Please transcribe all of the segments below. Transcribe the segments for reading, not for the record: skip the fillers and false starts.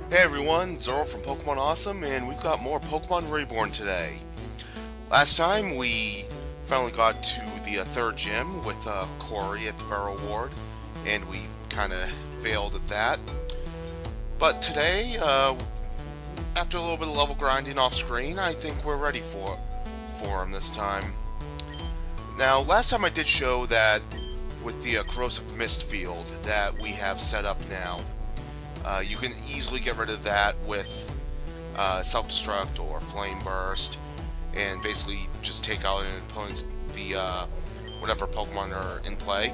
Hey everyone, Zoro from Pokemon Awesome, and we've got more Pokemon Reborn today. Last time we finally got to the third gym with Corey at the Barrow Ward, and we kind of failed at that. But today, after a little bit of level grinding off screen, I think we're ready for him this time. Now, last time I did show that with the corrosive mist field that we have set up now. You can easily get rid of that with self-destruct or flame burst, and basically just take out an opponent's whatever Pokemon are in play.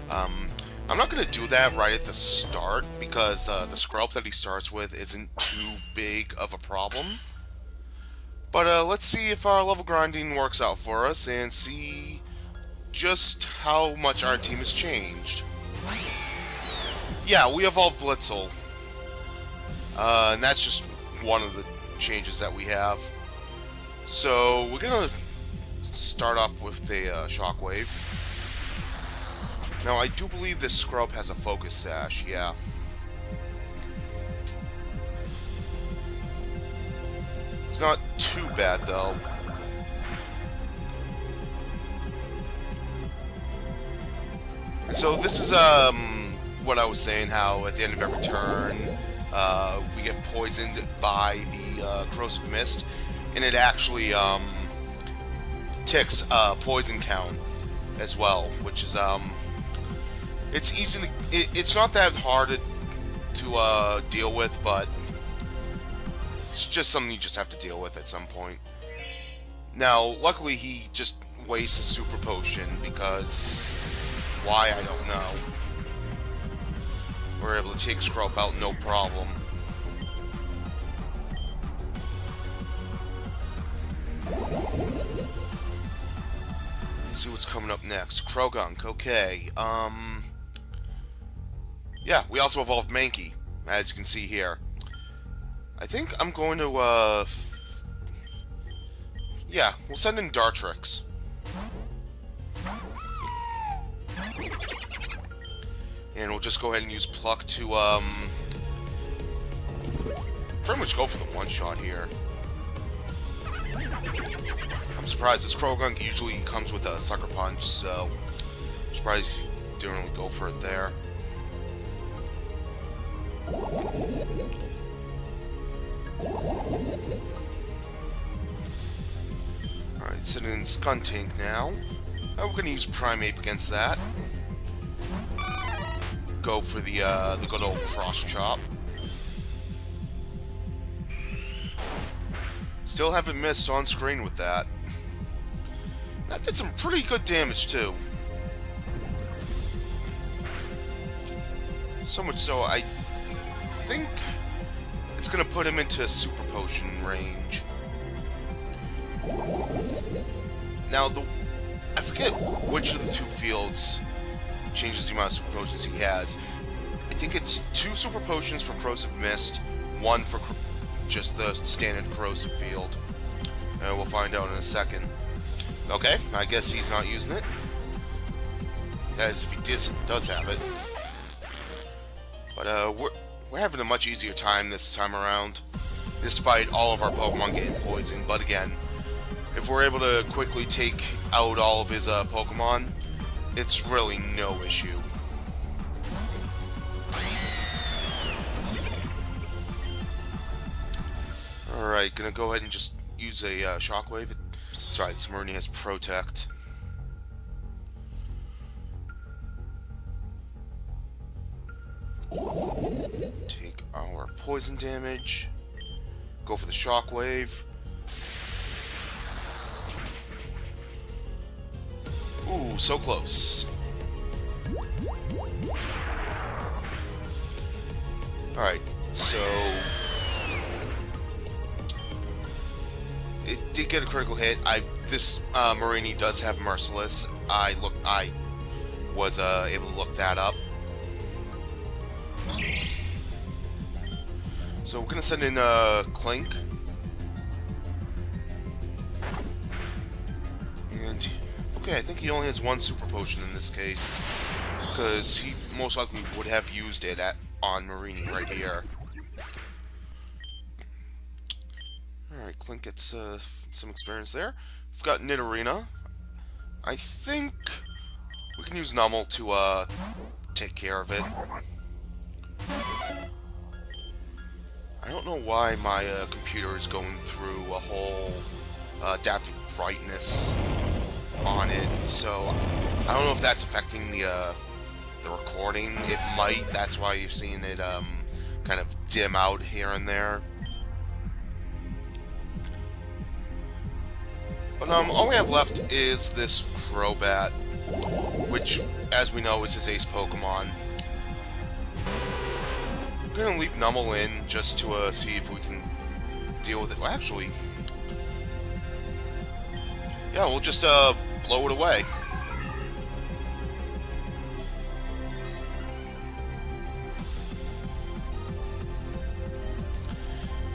I'm not going to do that right at the start because the Scrub that he starts with isn't too big of a problem. But let's see if our level grinding works out for us and see just how much our team has changed. Yeah, we evolved Blitzel. And that's just one of the changes that we have. So, we're gonna start up with a Shockwave. Now, I do believe this Scrub has a Focus Sash, yeah. It's not too bad, though. And so, this is, what I was saying, how at the end of every turn, we get poisoned by the corrosive mist, and it actually ticks poison count as well, which is it's easy. It's not that hard to deal with, but it's just something you just have to deal with at some point. Now, luckily, he just wastes a super potion because why I don't know. We're able to take Scrub out no problem. Let's see what's coming up next. Krogunk, okay. Yeah, we also evolved Mankey, as you can see here. I think I'm going to, yeah, we'll send in Dartrix. And we'll just go ahead and use Pluck to, pretty much go for the one-shot here. I'm surprised. This Krogunk usually comes with a Sucker Punch, so I'm surprised he didn't really go for it there. Alright, sitting in Skuntank now. We're going to use Primeape against that. Go for the good old Cross Chop. Still haven't missed on screen with that. That did some pretty good damage too. So much so, I think it's gonna put him into Super Potion range. Now, I forget which of the two fields changes the amount of Super Potions he has. I think it's 2 Super Potions for Corrosive Mist, 1 for just the standard Corrosive field. We'll find out in a second. Okay, I guess he's not using it. As if he does have it. But we're having a much easier time this time around, despite all of our Pokemon getting poisoned. But again, if we're able to quickly take out all of his Pokemon, it's really no issue. Alright, gonna go ahead and just use a Shockwave. Sorry, Smurny has Protect. Take our poison damage. Go for the Shockwave. Ooh, so close. Alright, so it did get a critical hit. This Marini does have Merciless. I was able to look that up. So we're gonna send in Clink. And okay, I think he only has 1 Super Potion in this case, because he most likely would have used it on Marini right here. Clint gets some experience there. We've got Nidorina. I think we can use Nummel to take care of it. I don't know why my computer is going through a whole adaptive brightness on it, so I don't know if that's affecting the recording. It might. That's why you're seeing it kind of dim out here and there. But all we have left is this Crobat, which, as we know, is his ace Pokemon. I'm gonna leave Nummel in just to see if we can deal with it. Well, actually, yeah, we'll just blow it away.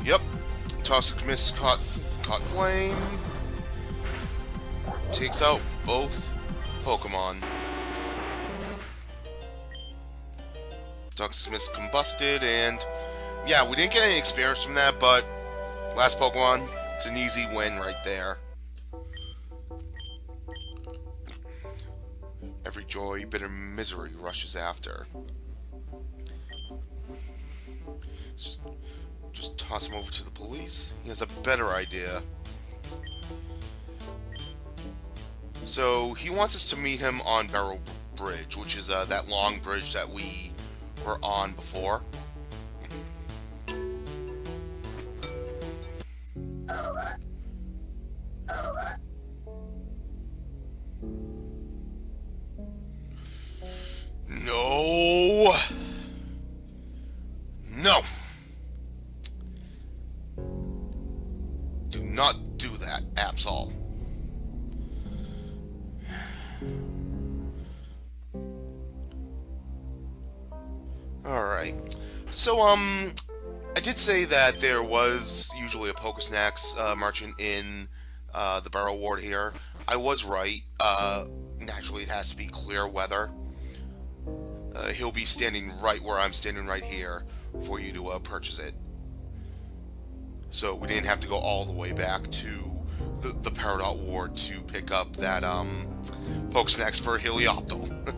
Yep, Toxic Mist caught flame. Takes out both Pokemon. Toxic Mist combusted, and yeah, we didn't get any experience from that, but last Pokemon, it's an easy win right there. Every joy, bitter misery rushes after. Just toss him over to the police. He has a better idea. So he wants us to meet him on Barrel Bridge, which is that long bridge that we were on before. No! No! Do not do that, Absol. Alright. So, I did say that there was usually a Pokesnacks merchant in the Barrel Ward here. I was right. Naturally, it has to be clear weather. He'll be standing right where I'm standing right here for you to purchase it. So we didn't have to go all the way back to the Peridot Ward to pick up that Pokesnacks for Helioptile.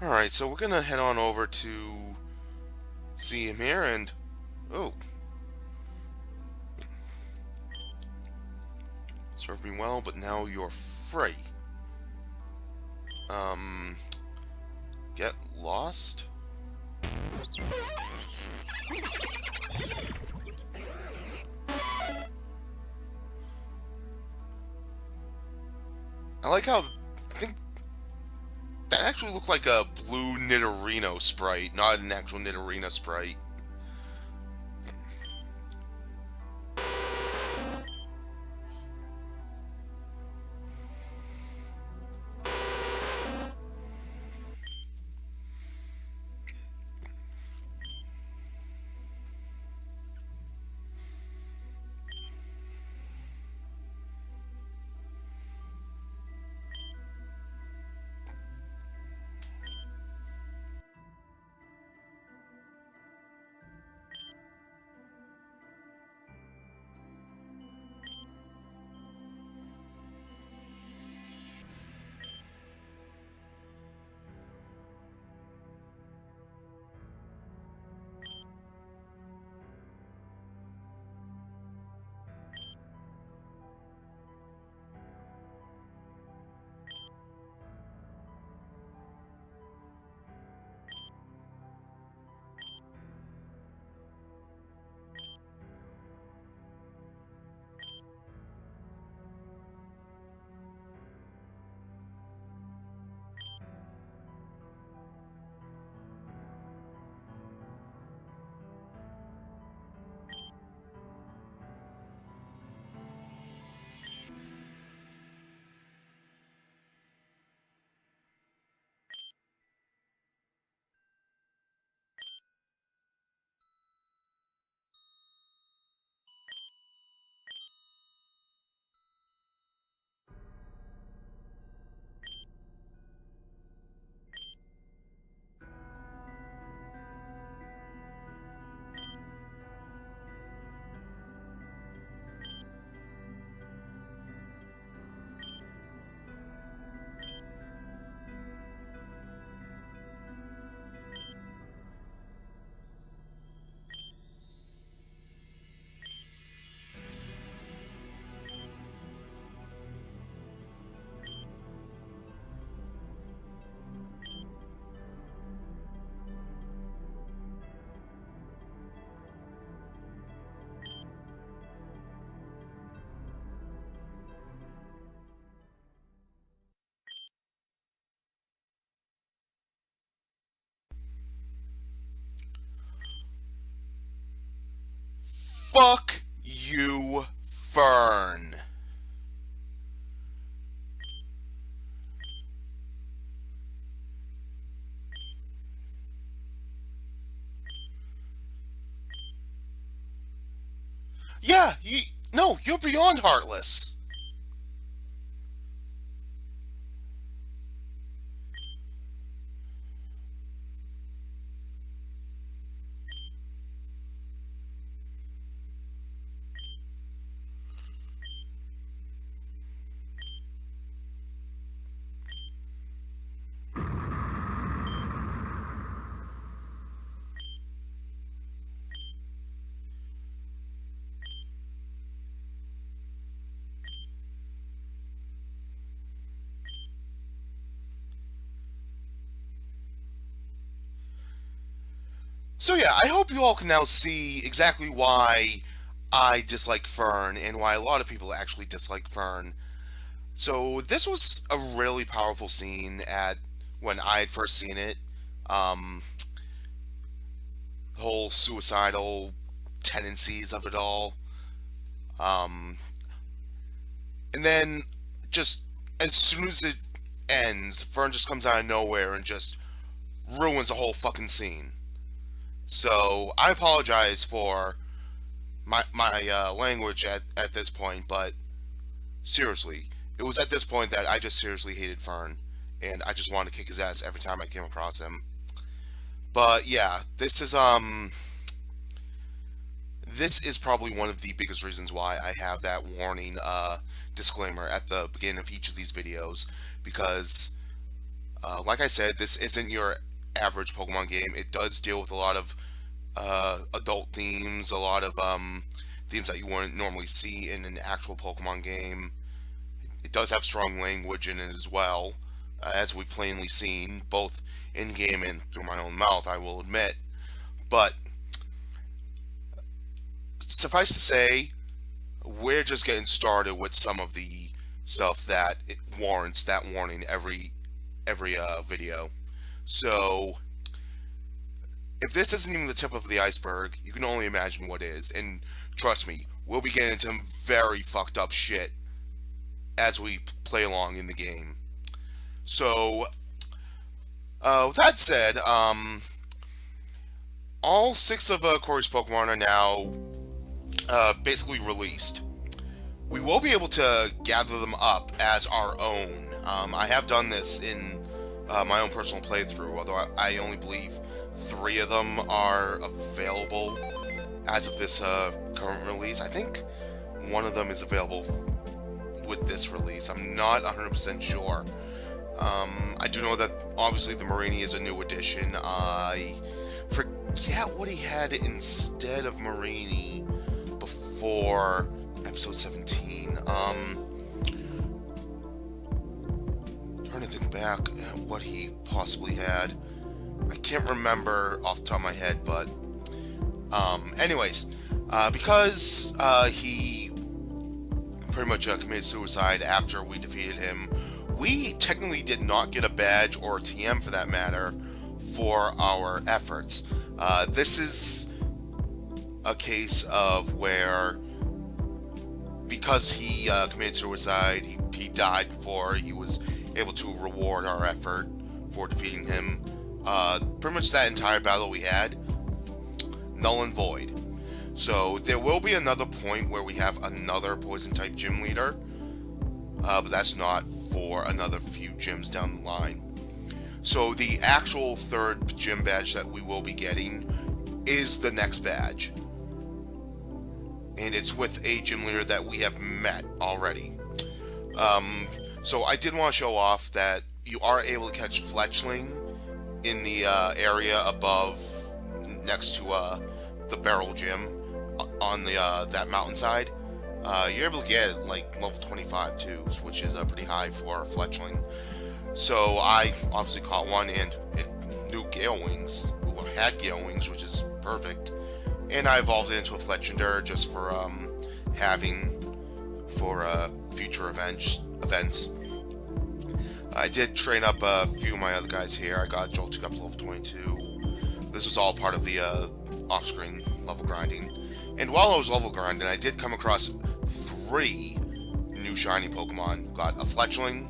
Alright, so we're gonna head on over to see him here, and oh, served me well, but now you're free. Get lost? I like how, I think that actually looked like a blue Nidorino sprite, not an actual Nidorina sprite. Fuck you, Fern. Yeah, no, you're beyond heartless. So yeah, I hope you all can now see exactly why I dislike Fern and why a lot of people actually dislike Fern. So this was a really powerful scene at when I had first seen it. Um, the whole suicidal tendencies of it all. Um, and then just as soon as it ends, Fern just comes out of nowhere and just ruins the whole fucking scene. So I apologize for my language at this point, but seriously, it was at this point that I just seriously hated Fern, and I just wanted to kick his ass every time I came across him. But yeah, this is probably one of the biggest reasons why I have that warning disclaimer at the beginning of each of these videos, because like I said, this isn't your average Pokemon game. It does deal with a lot of adult themes, a lot of themes that you wouldn't normally see in an actual Pokemon game. It does have strong language in it as well, as we've plainly seen, both in game and through my own mouth, I will admit. But suffice to say, we're just getting started with some of the stuff that it warrants that warning every video. So if this isn't even the tip of the iceberg, you can only imagine what is. And trust me, we'll be getting into some very fucked up shit as we play along in the game. So, with that said, all six of Corey's Pokemon are now basically released. We will be able to gather them up as our own. I have done this in my own personal playthrough, although I only believe 3 of them are available as of this current release. I think one of them is available with this release. I'm not 100% sure. I do know that obviously the Marini is a new addition. I forget what he had instead of Marini before episode 17. Trying to think back at what he possibly had. I can't remember off the top of my head, but anyways, because he pretty much committed suicide after we defeated him, we technically did not get a badge or a TM for that matter for our efforts. This is a case of where, because he committed suicide, he died before he was able to reward our effort for defeating him. Pretty much that entire battle we had, null and void. So there will be another point where we have another poison type gym leader, but that's not for another few gyms down the line. So the actual third gym badge that we will be getting is the next badge, and it's with a gym leader that we have met already. So I did want to show off that you are able to catch Fletchling in the area above, next to the Barrel Gym on the that mountainside. You're able to get like level 25 too, which is pretty high for Fletchling. So I obviously caught one, and it knew Gale Wings, well, had Gale Wings, which is perfect. And I evolved it into a Fletchinder just for having for future events. I did train up a few of my other guys here. I got Joltik up to level 22. This was all part of the off-screen level grinding. And while I was level grinding, I did come across 3 new shiny Pokemon. Got a Fletchling,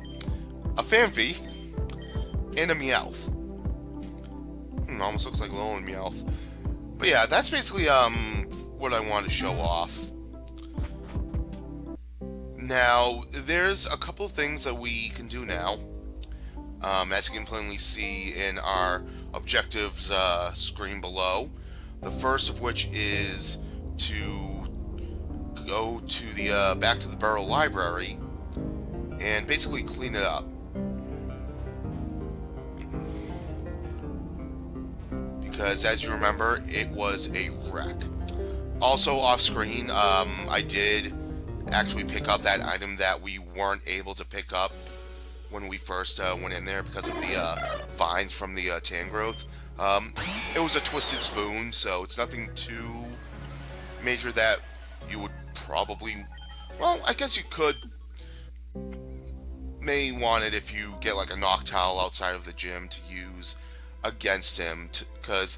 a Phanpy, and a Meowth. Almost looks like a little Meowth. But yeah, that's basically what I want to show off. Now, there's a couple of things that we can do now. As you can plainly see in our objectives screen below. The first of which is to go to the back to the Burrow Library and basically clean it up. Because as you remember, it was a wreck. Also off screen, I did actually pick up that item that we weren't able to pick up when we first went in there because of the vines from the Tangrowth. It was a Twisted Spoon, so it's nothing too major that you would probably... Well, I guess you may want it if you get like a Noctowl outside of the gym to use against him, because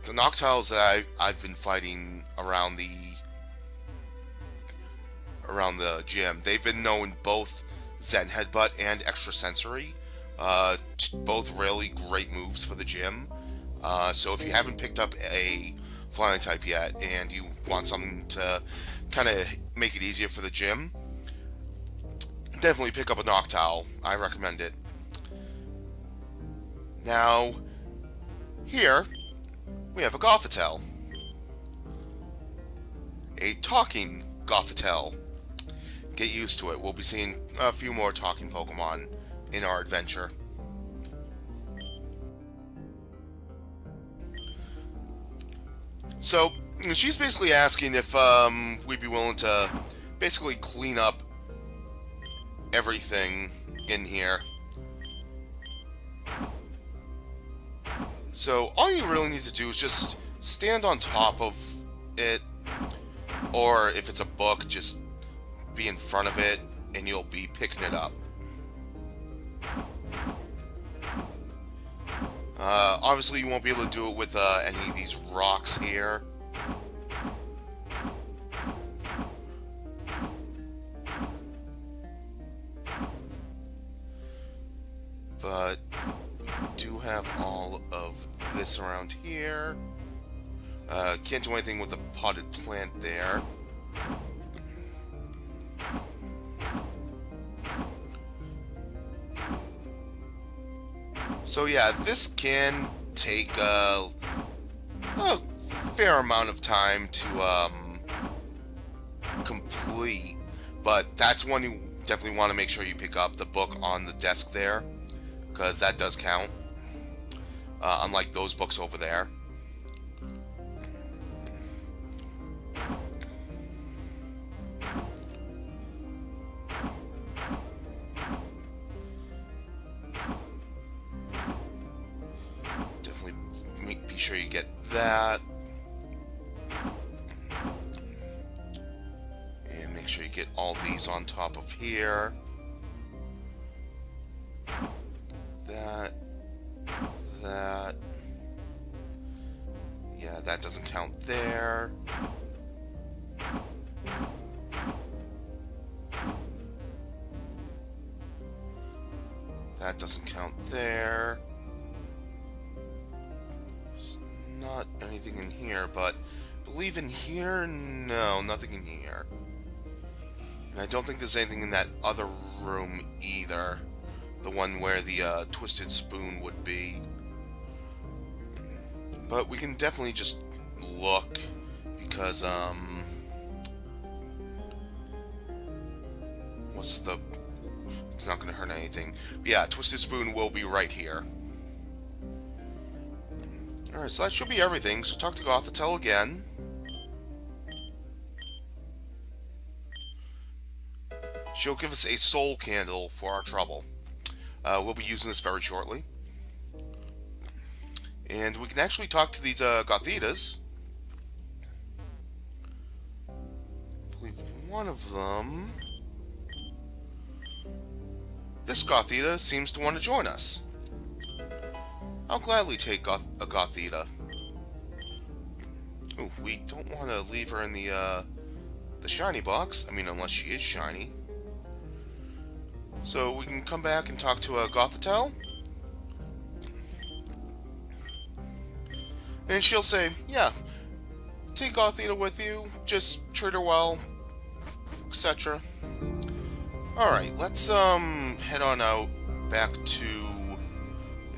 the Noctowls that I've been fighting around the gym, they've been known both Zen Headbutt and Extrasensory, both really great moves for the gym. So if you haven't picked up a Flying type yet and you want something to kind of make it easier for the gym, definitely pick up a Noctowl. I recommend it. Now, here we have a Gothitelle. A talking Gothitelle. Get used to it. We'll be seeing a few more talking Pokemon in our adventure. So, she's basically asking if we'd be willing to basically clean up everything in here. So, all you really need to do is just stand on top of it, or if it's a book, just be in front of it, and you'll be picking it up. Obviously, you won't be able to do it with any of these rocks here. But we do have all of this around here. Can't do anything with the potted plant there. So yeah, this can take a fair amount of time to complete, but that's one you definitely want to make sure you pick up, the book on the desk there, because that does count, unlike those books over there. Be sure you get that. And make sure you get all these on top of here. That. Yeah, that doesn't count there. That doesn't count there. Not anything in here, but I believe in here, no, nothing in here. And I don't think there's anything in that other room either. The one where the Twisted Spoon would be. But we can definitely just look, because, it's not going to hurt anything. But yeah, Twisted Spoon will be right here. Alright, so that should be everything. So talk to Gothitelle again. She'll give us a soul candle for our trouble. We'll be using this very shortly. And we can actually talk to these Gothitas. I believe one of them... This Gothita seems to want to join us. I'll gladly take a Gothita. Ooh, we don't want to leave her in the shiny box. I mean, unless she is shiny. So we can come back and talk to Gothitelle. And she'll say, yeah, take Gothita with you, just treat her well, etc. Alright, let's head on out back to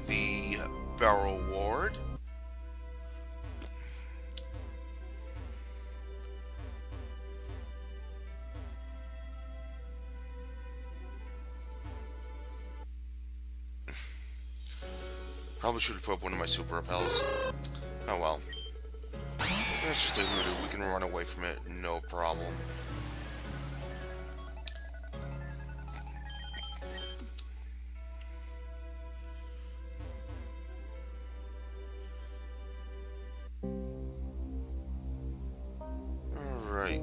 the Barrel Ward. Probably should have put up one of my super repels. Oh well. That's just a hoodoo. We can run away from it, no problem. Alright.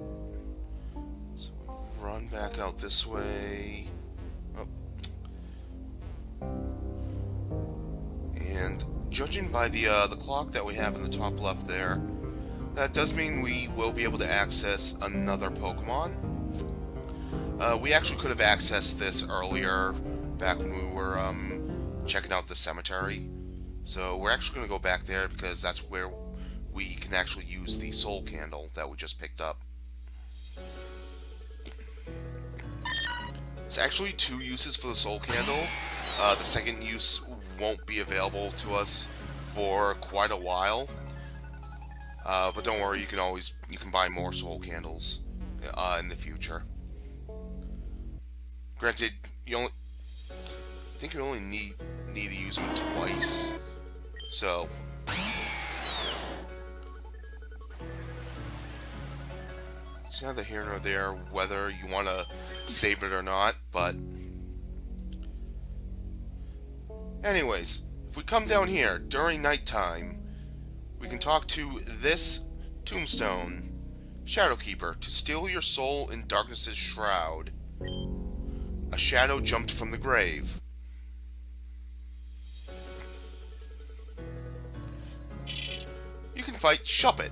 So we run back out this way. Oh. And judging by the clock that we have in the top left there, that does mean we will be able to access another Pokemon. We actually could have accessed this earlier, back when we were checking out the cemetery. So we're actually going to go back there because that's where we can actually use the soul candle that we just picked up. It's actually 2 uses for the soul candle. The second use won't be available to us for quite a while. But don't worry, you can buy more soul candles in the future. Granted, I think you only need to use them twice. So it's neither here nor there whether you want to save it or not, but anyways, if we come down here during nighttime, we can talk to this tombstone, Shadowkeeper, to steal your soul in darkness's shroud. A shadow jumped from the grave. You can fight Shuppet.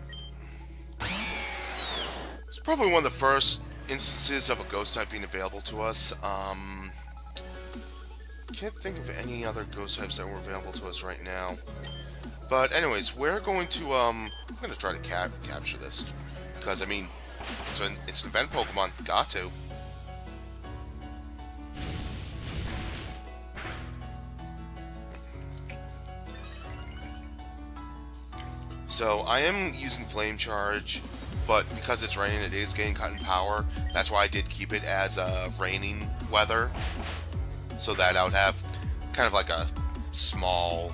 It's probably one of the first instances of a ghost type being available to us. Can't think of any other ghost types that were available to us right now. But anyways, we're going to I'm going to try to capture this because I mean it's an event Pokemon. Got to. So I am using Flame Charge, but because it's raining, it is getting cut in power. That's why I did keep it as raining weather, so that I would have kind of like a small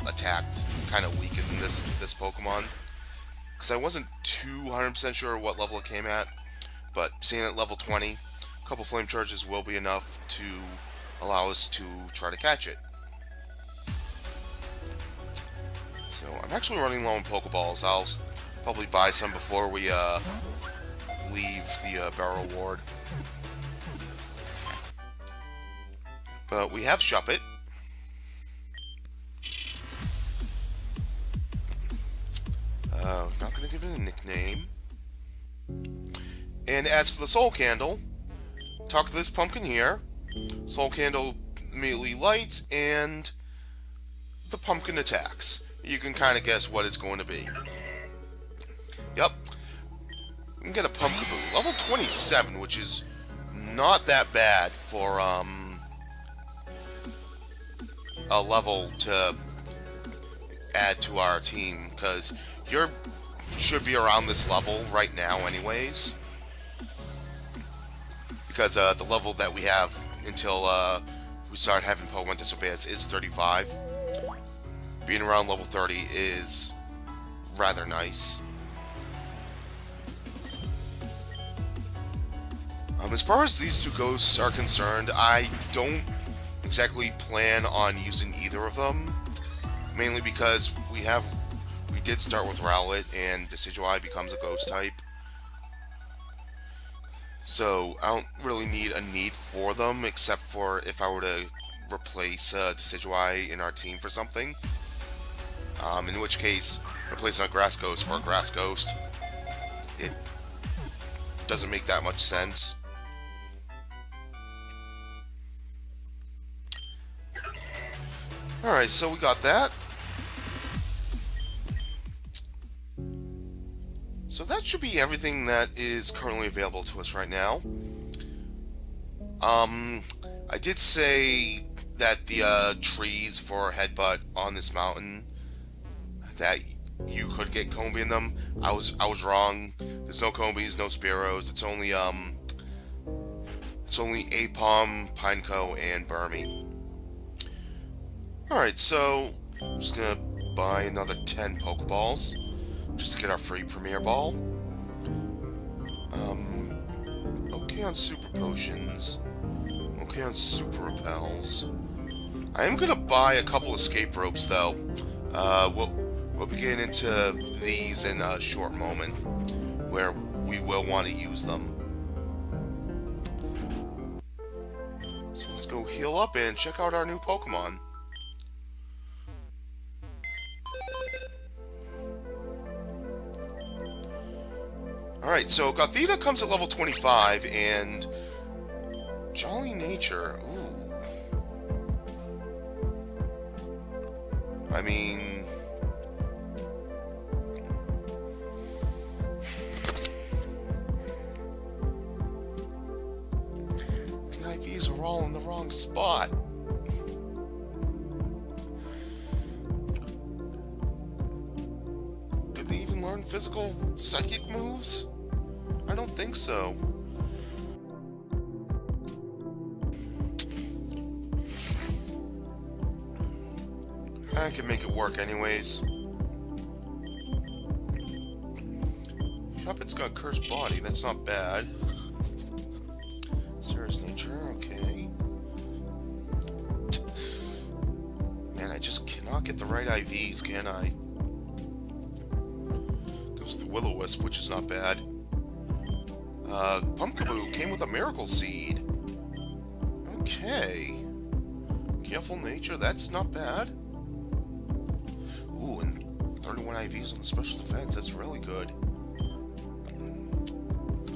attack to kind of weaken this Pokemon. Because I wasn't 200% sure what level it came at, but seeing it at level 20, a couple Flame Charges will be enough to allow us to try to catch it. So I'm actually running low on Pokeballs. I'll probably buy some before we leave the Barrel Ward. But we have Shuppet. Not going to give it a nickname. And as for the Soul Candle, talk to this pumpkin here. Soul Candle immediately lights, and the pumpkin attacks. You can kind of guess what it's going to be. Yep. We can get a Pumpkaboo. Level 27, which is not that bad for a level to add to our team, because you should be around this level right now anyways. Because the level that we have until we start having Pokemon disobey us is 35. Being around level 30 is rather nice. As far as these two ghosts are concerned, I don't exactly plan on using either of them. Mainly because we did start with Rowlet, and Decidueye becomes a ghost type. So I don't really need a need for them, except for if I were to replace Decidueye in our team for something. In which case, replacing a grass ghost for a grass ghost, it doesn't make that much sense. Alright, so we got that. So that should be everything that is currently available to us right now. I did say that the trees for Headbutt on this mountain, that you could get Combi in them. I was wrong. There's no Combis, no Spearows. It's only Apom, Pineco, and Burmy. Alright, so I'm just gonna buy another 10 Pokeballs just to get our free Premier Ball. Okay on Super Potions. Okay on Super Repels. I am gonna buy a couple Escape Ropes though. We'll be getting into these in a short moment, where we will want to use them. So let's go heal up and check out our new Pokemon. Alright, so Gothita comes at level 25, and Jolly Nature, ooh. I mean... the IVs are all in the wrong spot. Did they even learn physical psychic moves? I don't think so. I can make it work anyways. Shuppet's got Cursed Body, that's not bad. Serious Nature, okay. Man, I just cannot get the right IVs, can I? Goes the Will-O-Wisp, which is not bad. Pumpkaboo came with a Miracle Seed. Okay. Careful Nature, that's not bad. Ooh, and 31 IVs on the Special Defense, that's really good.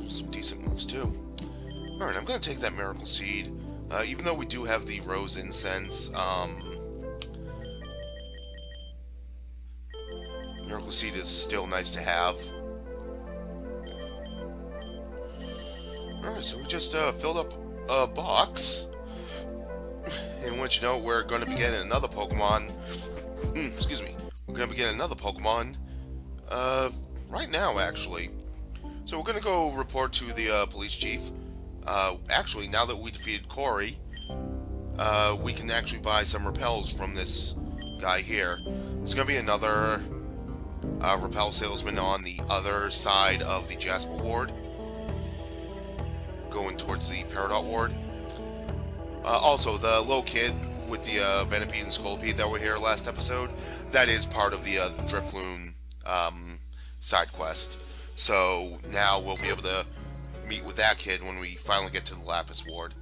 Some decent moves too. Alright, I'm gonna take that Miracle Seed. Even though we do have the Rose Incense, Miracle Seed is still nice to have. Alright, so we just filled up a box, in which, you know, we're going to be getting another Pokemon. Excuse me. We're going to be getting another Pokemon right now, actually. So we're going to go report to the police chief. Actually, now that we defeated Corey, we can actually buy some repels from this guy here. There's going to be another repel salesman on the other side of the Jasper Ward, going towards the Peridot Ward. Also, the little kid with the Venipede and Scolipede that were here last episode, that is part of the Drifloon side quest. So now we'll be able to meet with that kid when we finally get to the Lapis Ward.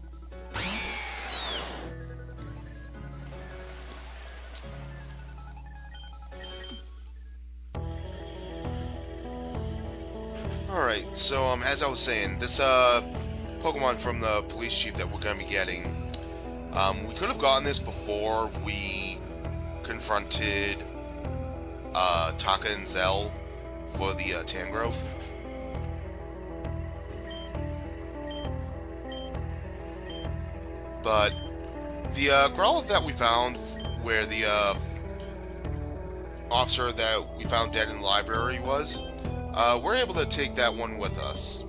Alright, so as I was saying, this Pokemon from the police chief that we're going to be getting, we could have gotten this before we confronted Taka and Zell for the Tangrowth. But the Growlithe that we found, where the officer that we found dead in the library was, we're able to take that one with us.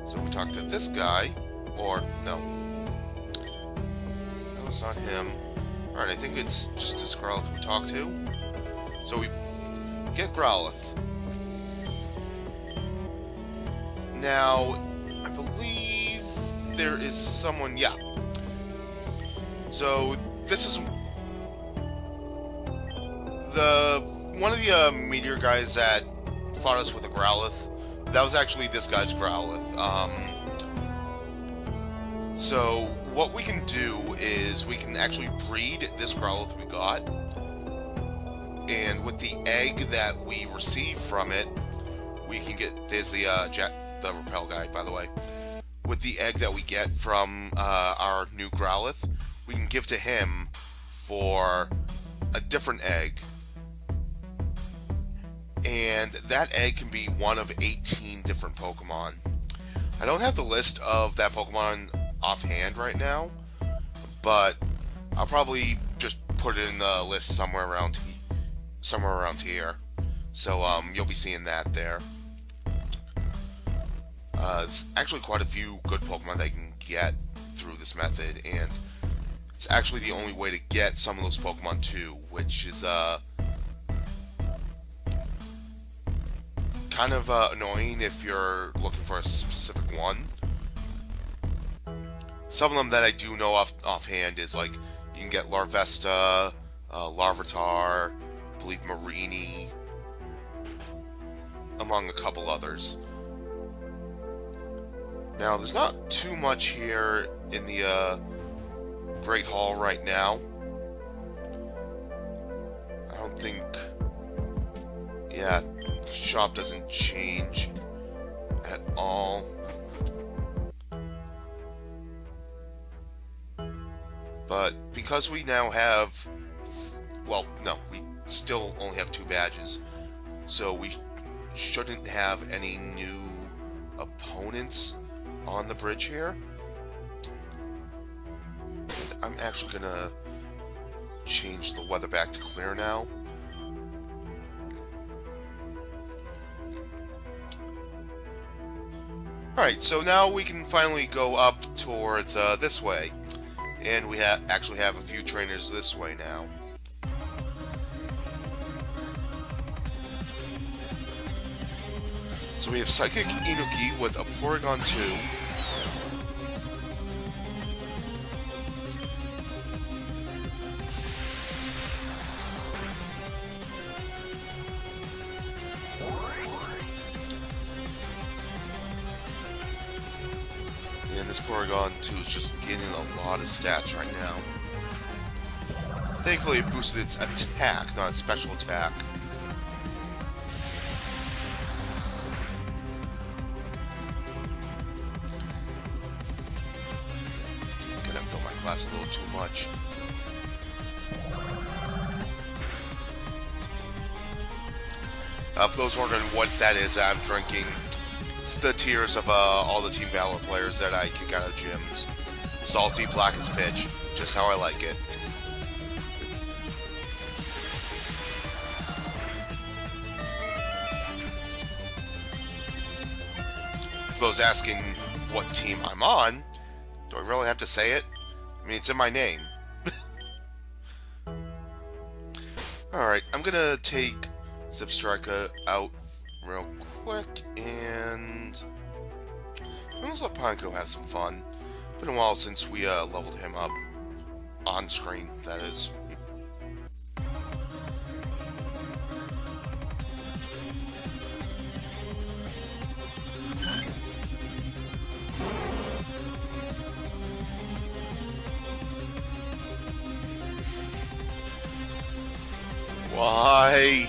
So we talked to this guy, or no, it's not him. Alright, I think it's just this Growlithe we talked to. So we get Growlithe. Now, I believe there is someone, yeah. So this is one of the meteor guys that fought us with a Growlithe. That was actually this guy's Growlithe. So what we can do is we can actually breed this Growlithe we got, and with the egg that we receive from it, we can get, there's the repel guy, by the way. With the egg that we get from our new Growlithe, we can give to him for a different egg. And that egg can be one of 18 different Pokemon. I don't have the list of that Pokemon offhand right now, but I'll probably just put it in the list somewhere around here. So you'll be seeing that there. It's actually quite a few good Pokemon that you can get through this method, and it's actually the only way to get some of those Pokemon too, which is kind of annoying if you're looking for a specific one. Some of them that I do know offhand is like you can get Larvesta, Larvitar, I believe Marini, among a couple others. Now, there's not too much here in the Great Hall right now. I don't think... Yeah, shop doesn't change at all. But because we now have... Well, no, we still only have 2 badges. So we shouldn't have any new opponents on the bridge here. And I'm actually gonna change the weather back to clear now. Alright, so now we can finally go up towards this way. And we actually have a few trainers this way now. So we have Psychic Inuki with a Porygon 2. And this Porygon 2 is just getting a lot of stats right now. Thankfully it boosted its attack, not its special attack. Class a little too much. For those wondering what that is I'm drinking, it's the tears of all the Team Valor players that I kick out of gyms. Salty, black as pitch, just how I like it. For those asking what team I'm on, do I really have to say it? I mean, it's in my name. Alright, I'm gonna take Zipstrika out real quick, and let's let Pineco have some fun. Been a while since we leveled him up. On screen, that is. Why?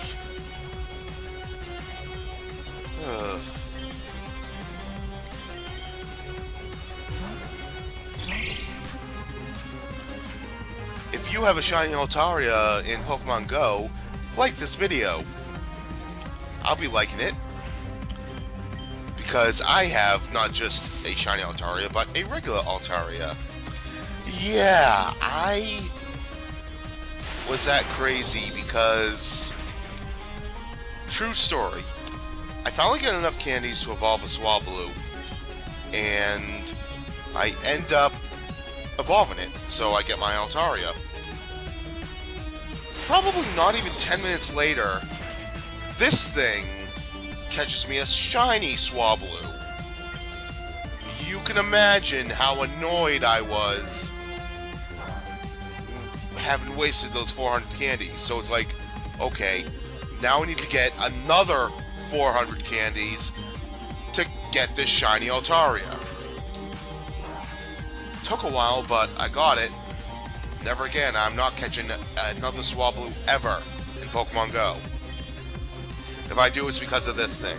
If you have a shiny Altaria in Pokemon Go, like this video. I'll be liking it. Because I have not just a shiny Altaria, but a regular Altaria. Yeah, I was that crazy because, true story, I finally get enough candies to evolve a Swablu, and I end up evolving it, so I get my Altaria. Probably not even 10 minutes later, this thing catches me a shiny Swablu. You can imagine how annoyed I was having wasted those 400 candies. So it's like, okay, now I need to get another 400 candies to get this shiny Altaria. Took a while, but I got it. Never again. I'm not catching another Swablu ever in Pokemon Go. If I do, it's because of this thing.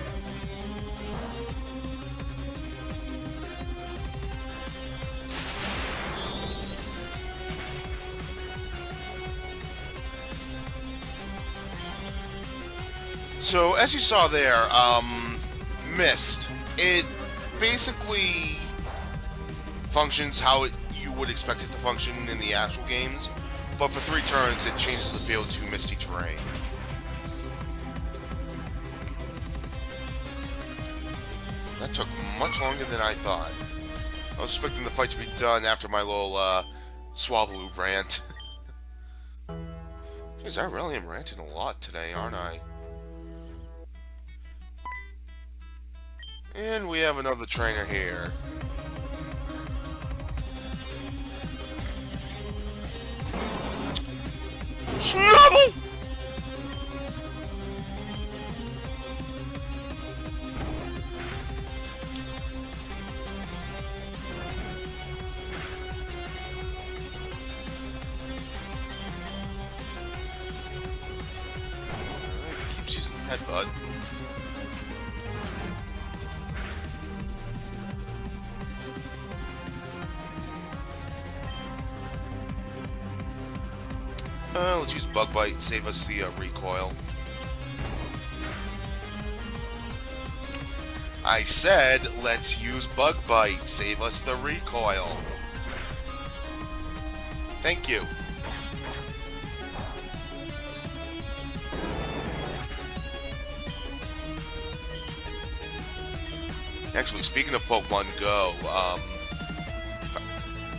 So, as you saw there, Mist, it basically functions how you would expect it to function in the actual games, but for 3 turns it changes the field to misty terrain. That took much longer than I thought. I was expecting the fight to be done after my little Swablu rant. Jeez, I really am ranting a lot today, aren't I? And we have another trainer here. Snubble! Keeps using headbutt. Let's use Bug Bite, save us the recoil. I said, let's use Bug Bite, save us the recoil. Thank you. Actually, speaking of Pokemon Go,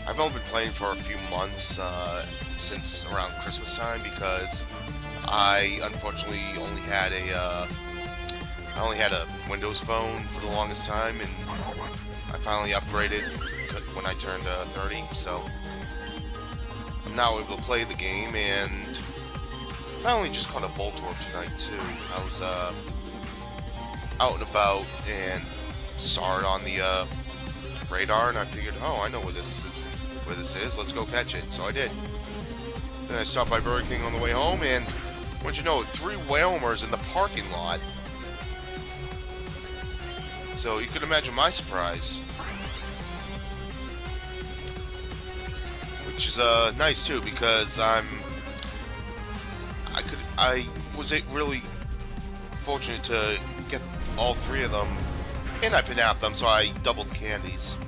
I've only been playing for a few months, since around Christmas time, because I unfortunately only had a Windows phone for the longest time, and I finally upgraded when I turned 30, so I'm now able to play the game, and finally just caught a Voltorb tonight too. I was out and about and saw it on the radar, and I figured, oh, I know where this is, let's go catch it. So I did. Then I stopped by Burger King on the way home, and what'd you know, 3 Whalmers in the parking lot. So you can imagine my surprise. Which is nice too, because I was really fortunate to get all 3 of them, and I pinapped them, so I doubled the candies.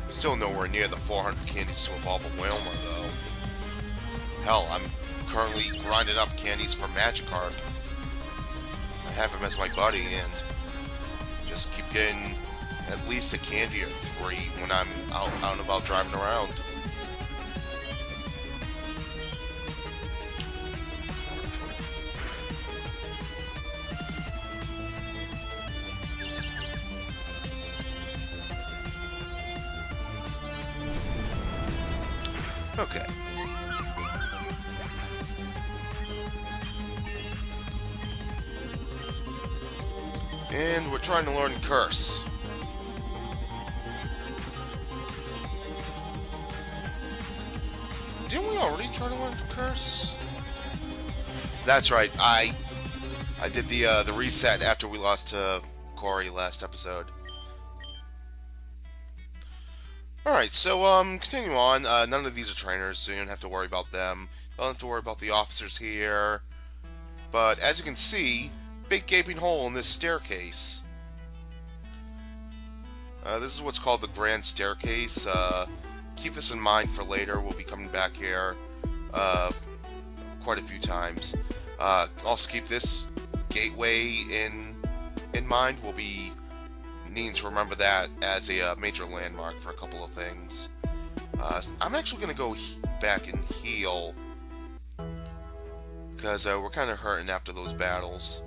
Still nowhere near the 400 candies to evolve a Whalmer, though. Hell, I'm currently grinding up candies for Magikarp. I have him as my buddy, and just keep getting at least a candy or 3 when I'm out and about driving around. Okay. And we're trying to learn Curse. Didn't we already try to learn Curse? That's right. I did the reset after we lost to Corey last episode. Alright, so continue on. None of these are trainers, so you don't have to worry about them. Don't have to worry about the officers here. But as you can see, big gaping hole in this staircase. This is what's called the Grand Staircase. Keep this in mind for later. We'll be coming back here quite a few times. Also keep this gateway in mind. We'll be needing to remember that as a major landmark for a couple of things. I'm actually going to go back and heal, because we're kind of hurting after those battles.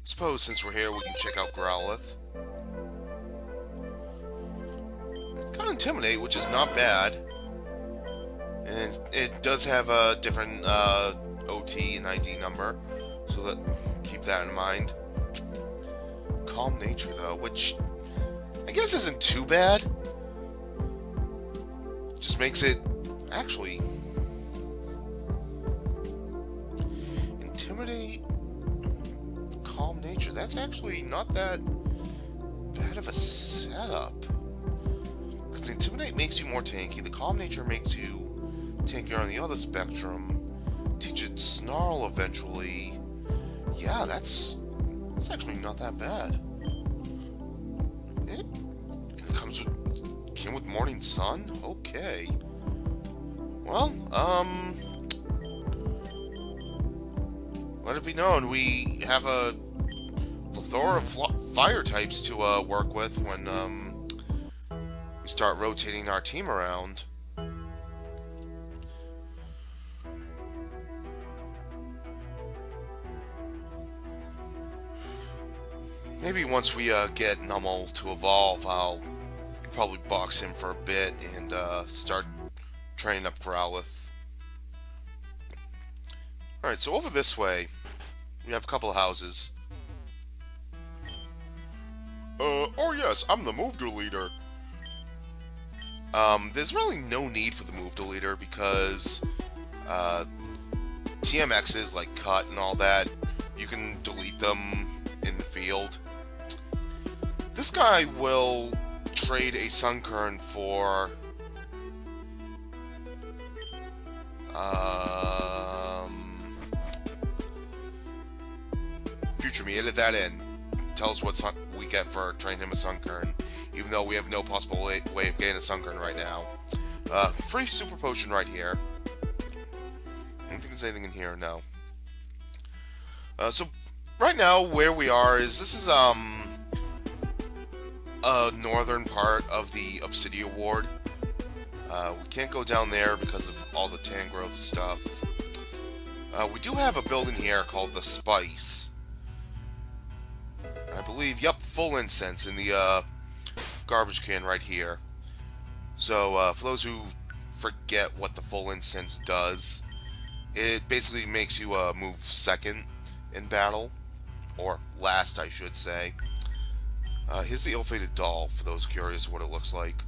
Suppose since we're here, we can check out Growlithe. It's kind of Intimidate, which is not bad. And it does have a different OT and ID number, so keep that in mind. Calm Nature, though, which I guess isn't too bad. Just makes it actually Intimidate, Calm Nature. That's actually not that bad of a setup. Because the Intimidate makes you more tanky. The Calm Nature makes you tankier on the other spectrum. Teach it Snarl eventually. Yeah, that's actually not that bad. It came with Morning Sun? Okay. Well, let it be known, we have a plethora of fire types to work with when we start rotating our team around. Maybe once we get Numel to evolve, I'll probably box him for a bit and start training up Growlithe. Alright, so over this way, we have a couple of houses. Oh yes, I'm the move deleter. There's really no need for the move deleter because TMXs like cut and all that, you can delete them in the field. This guy will trade a Sunkern for Future Me. Edit that in. Tell us what we get for training him a Sunkern, even though we have no possible way of getting a Sunkern right now. Free Super Potion right here. I don't think there's anything in here, no. So right now where we are is this is a northern part of the Obsidian Ward. We can't go down there because of all the Tangrowth stuff. We do have a building here called the Spice. I believe, yep, full incense in the garbage can right here. So for those who forget what the full incense does, it basically makes you move second in battle, or last I should say. Here's the ill-fated doll for those curious what it looks like.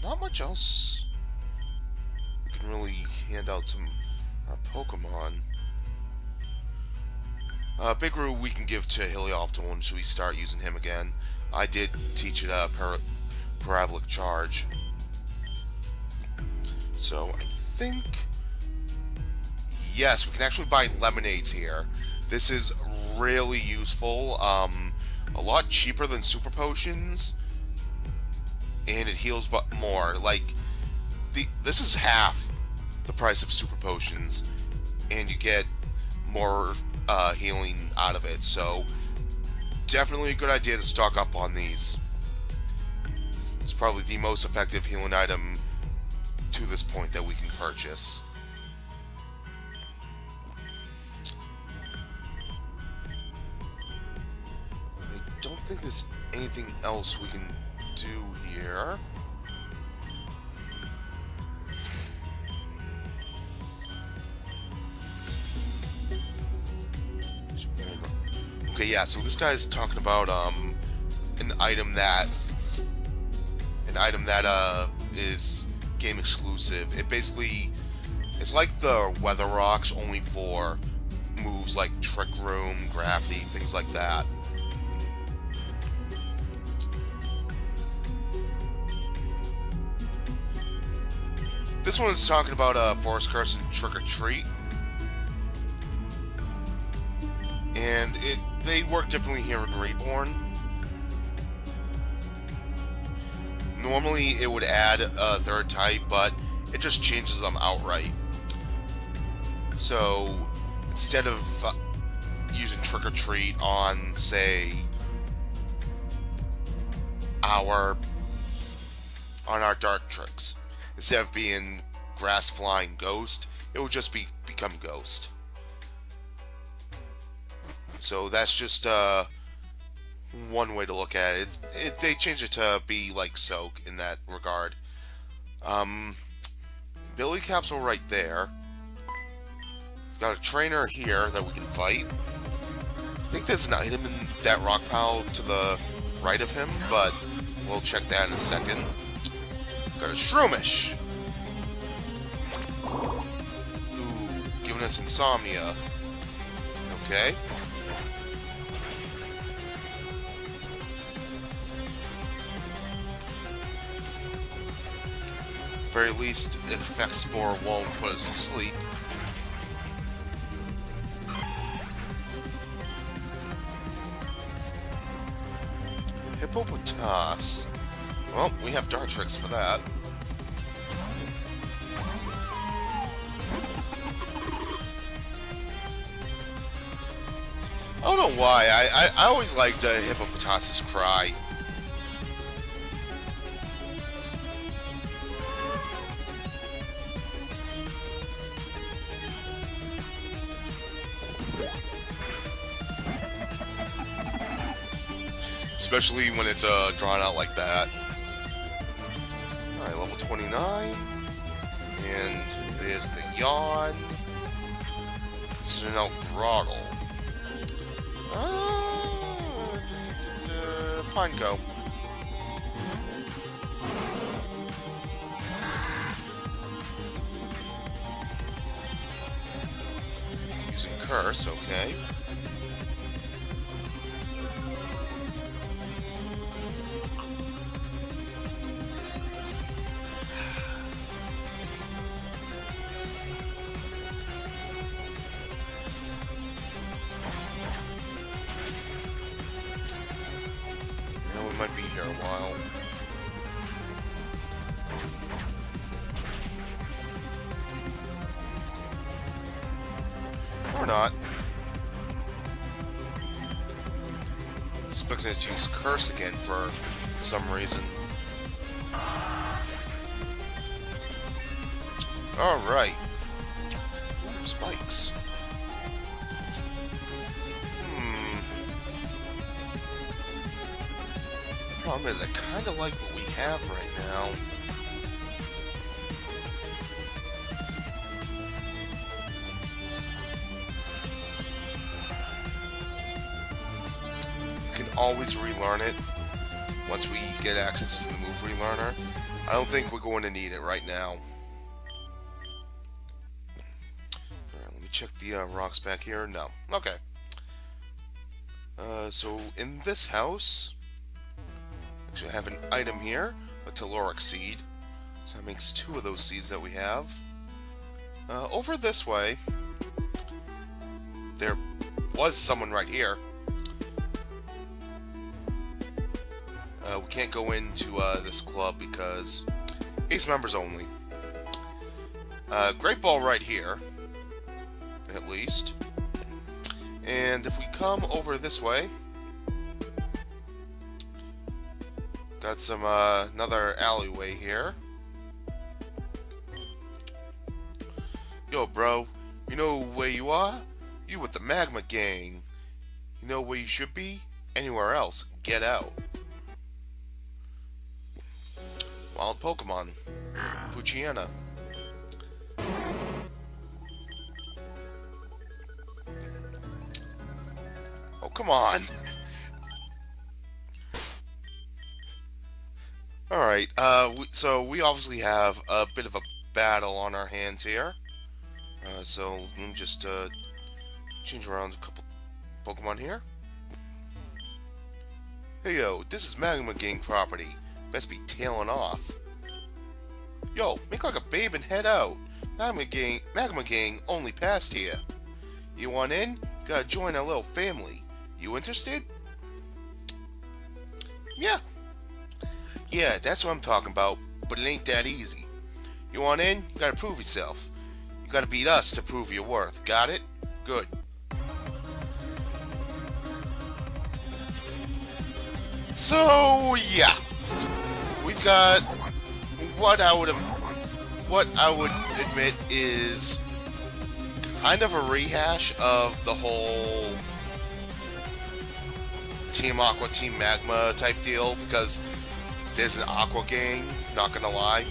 Not much else we can really hand out to our Pokemon. Bigru we can give to Helioptile once we start using him again. I did teach it a parabolic charge. So I think, yes, we can actually buy lemonades here. This is really useful. A lot cheaper than super potions, and it heals but more. Like this is half the price of super potions, and you get more healing out of it. So definitely a good idea to stock up on these. It's probably the most effective healing item to this point that we can purchase. I don't think there's anything else we can do here. Okay, yeah, so this guy's talking about an item that is game exclusive. It's like the Weather Rocks, only for moves like Trick Room, Gravity, things like that. This one is talking about Forest Curse and Trick or Treat, and they work differently here in Reborn. Normally it would add a third type, but it just changes them outright. So instead of using Trick or Treat on, say, our Dark Tricks, instead of being Grass Flying Ghost, it would just become Ghost. So that's just one way to look at it. They changed it to be like Soak in that regard. Um, Billy Capsule right there. We've got a trainer here that we can fight. I think there's an item in that rock pile to the right of him, but we'll check that in a second. Got a Shroomish. Ooh, giving us insomnia. Okay. Very least, Effect Spore won't put us to sleep. Hippopotas. Well, we have Dark Tricks for that. I don't know why. I always liked Hippopotas's cry. Especially when it's drawn out like that. Alright, level 29. And there's the Yawn. Sending out Throttle. Pineco. Using Curse, okay. Might be here a while. Or not. Expecting it to use Curse again for some reason. Alright. Spikes. Problem is, I kind of like what we have right now. We can always relearn it once we get access to the move relearner. I don't think we're going to need it right now. Alright, let me check the rocks back here. No. Okay. So in this house, actually, I have an item here, a Telluric Seed. So that makes 2 of those seeds that we have. Over this way, there was someone right here. We can't go into this club because Ace members only. Great Ball right here, at least. And if we come over this way, got some, another alleyway here. Yo, bro, you know where you are? You with the Magma Gang. You know where you should be? Anywhere else. Get out. Wild Pokemon. Poochyena. Oh, come on. Alright, so we obviously have a bit of a battle on our hands here. So let me just change around a couple Pokemon here. Hey yo, this is Magma Gang property. Best be tailing off. Yo, make like a babe and head out. Magma Gang only passed here. You want in? You gotta join our little family. You interested? Yeah. Yeah, that's what I'm talking about, but it ain't that easy. You want in? You gotta prove yourself. You gotta beat us to prove your worth. Got it? Good. So, yeah. We've got what I would admit is kind of a rehash of the whole Team Aqua, Team Magma type deal, because there's an Aqua gang, not gonna lie.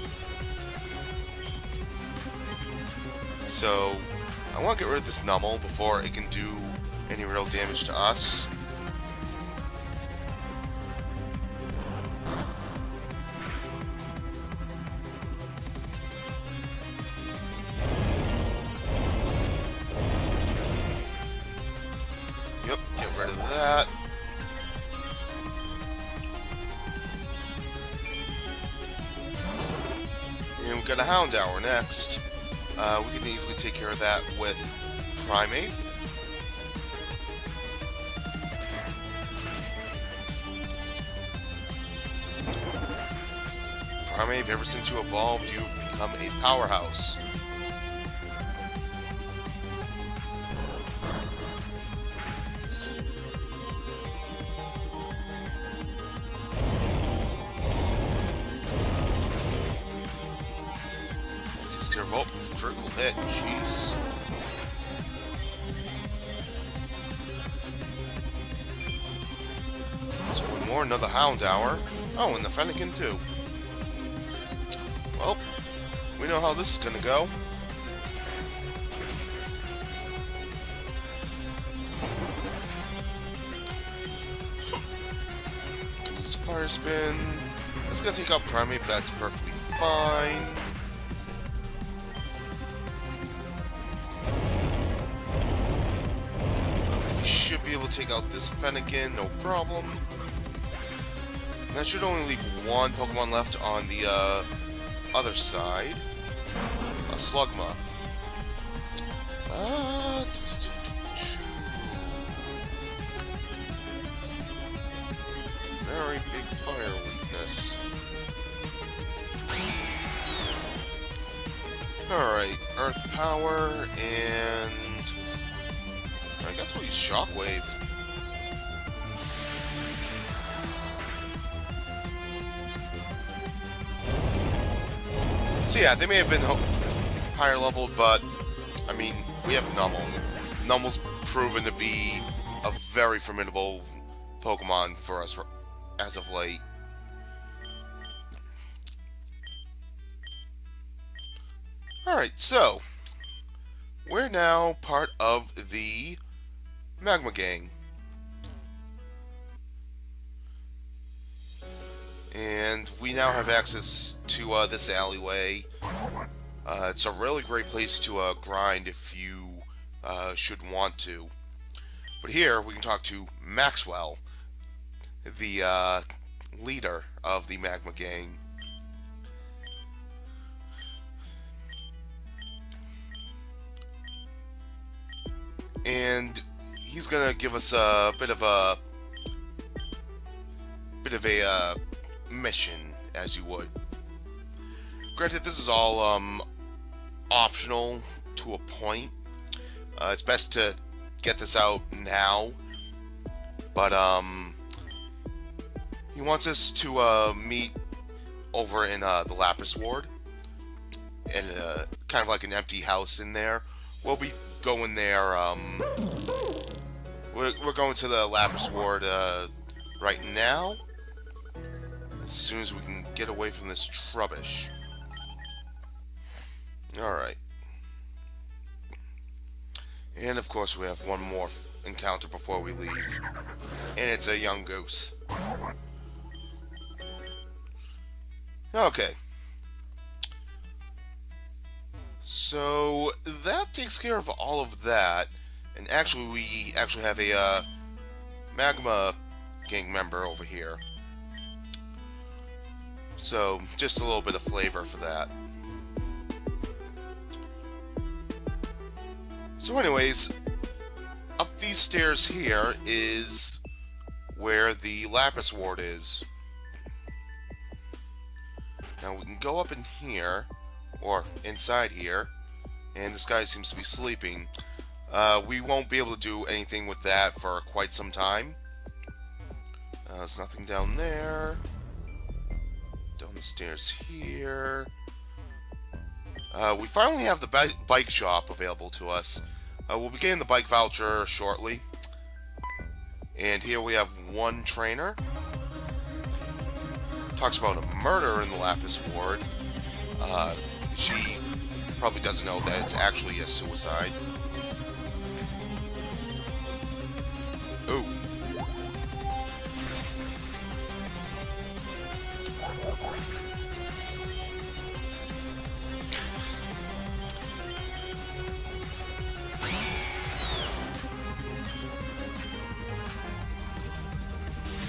So, I want to get rid of this Numel before it can do any real damage to us. Yep, get rid of that. And we've got a Houndour next. We can easily take care of that with Primate. Primate, ever since you evolved, you've become a powerhouse. Vote critical hit, jeez. There's one more, another Houndour. Oh, and the Fennekin too. Well, we know how this is gonna go. Use Fire Spin. That's gonna take out Primate, but that's perfectly fine. Should be able to take out this Fennekin, no problem. And that should only leave one Pokemon left on the other side. A Slugma. Very big fire weakness. Alright, Earth Power and I guess we'll use Shockwave. So yeah, they may have been higher leveled, but I mean, we have Numel. Numel's proven to be a very formidable Pokemon for us as of late. Alright, so we're now part of the Magma Gang. And we now have access to this alleyway. It's a really great place to grind if you should want to. But here we can talk to Maxwell, the leader of the Magma Gang. And he's gonna give us a bit of a mission, as you would. Granted, this is all optional to a point. It's best to get this out now, but he wants us to meet over in the Lapis Ward, and kind of like an empty house in there. We'll be going there. We're going to the Lapis Ward right now, as soon as we can get away from this trubbish. Alright. And of course we have one more encounter before we leave, and it's a young goose. Okay. So that takes care of all of that, and actually we actually have a Magma Gang member over here. So just a little bit of flavor for that. So anyways, up these stairs here is where the Lapis Ward is. Now we can go up in here, or inside here, and this guy seems to be sleeping. We won't be able to do anything with that for quite some time. There's nothing down there. Down the stairs here. We finally have the bike shop available to us. We'll be getting the bike voucher shortly. And here we have one trainer. Talks about a murder in the Lapis Ward. She probably doesn't know that it's actually a suicide. Ooh.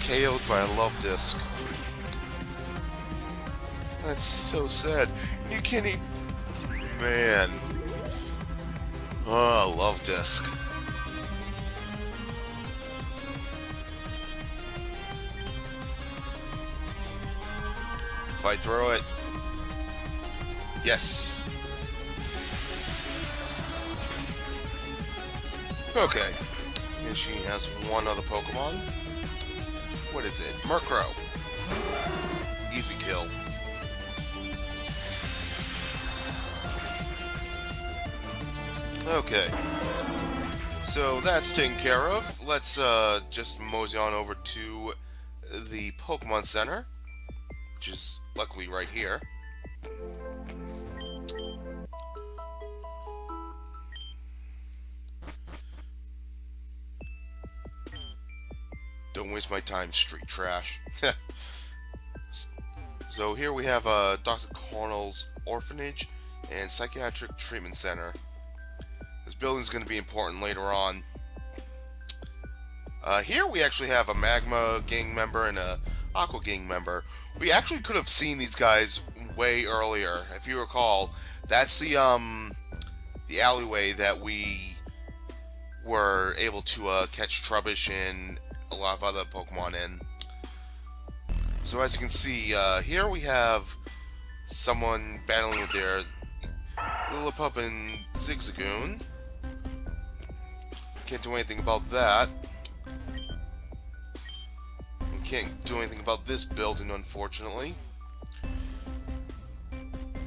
KO'd by a love disc. That's so sad. You can't even... Man. Oh, love disc. Fight through it. Yes. Okay. And she has one other Pokemon. What is it? Murkrow. Easy kill. Okay. So that's taken care of. Let's just mosey on over to the Pokemon Center, which is luckily right here. Don't waste my time, street trash. So here we have Dr. Cornell's Orphanage and Psychiatric Treatment Center. This building is going to be important later on. Here we actually have a Magma gang member and a Aqua gang member. We actually could have seen these guys way earlier. If you recall, that's the alleyway that we were able to catch Trubbish and a lot of other Pokemon in. So as you can see, here we have someone battling with their Lillipup and Zigzagoon. Can't do anything about that. We can't do anything about this building, unfortunately.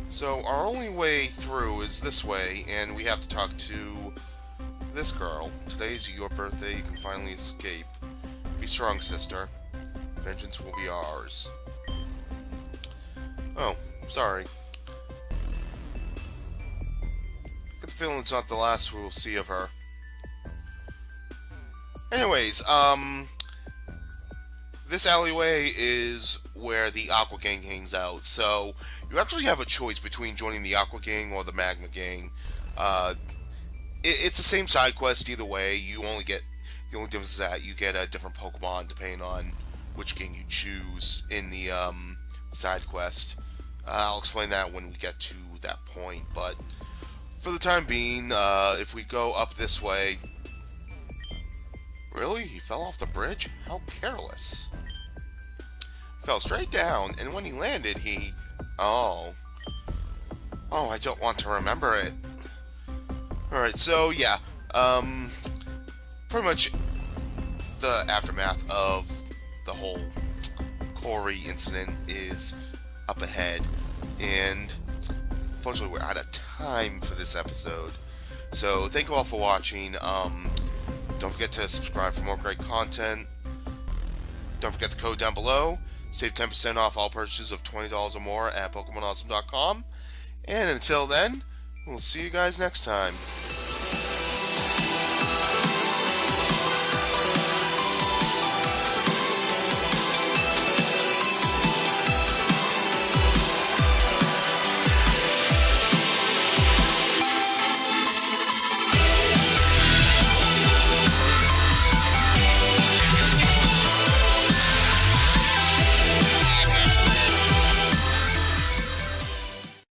So our only way through is this way, and we have to talk to this girl. Today's your birthday, you can finally escape. Be strong, sister. Vengeance will be ours. Oh, sorry. Get the feeling it's not the last we will see of her. Anyways, this alleyway is where the Aqua Gang hangs out. So you actually have a choice between joining the Aqua Gang or the Magma Gang. It's the same side quest either way. The only difference is that you get a different Pokemon depending on which gang you choose in the side quest. I'll explain that when we get to that point, but for the time being, if we go up this way... Really? He fell off the bridge? How careless. Fell straight down, and when he landed, he... Oh, I don't want to remember it. Alright, so yeah, pretty much the aftermath of the whole Corey incident is up ahead, and unfortunately we're out of time for this episode. So thank you all for watching. Don't forget to subscribe for more great content. Don't forget the code down below. Save 10% off all purchases of $20 or more at PokemonAwesome.com. And until then, we'll see you guys next time.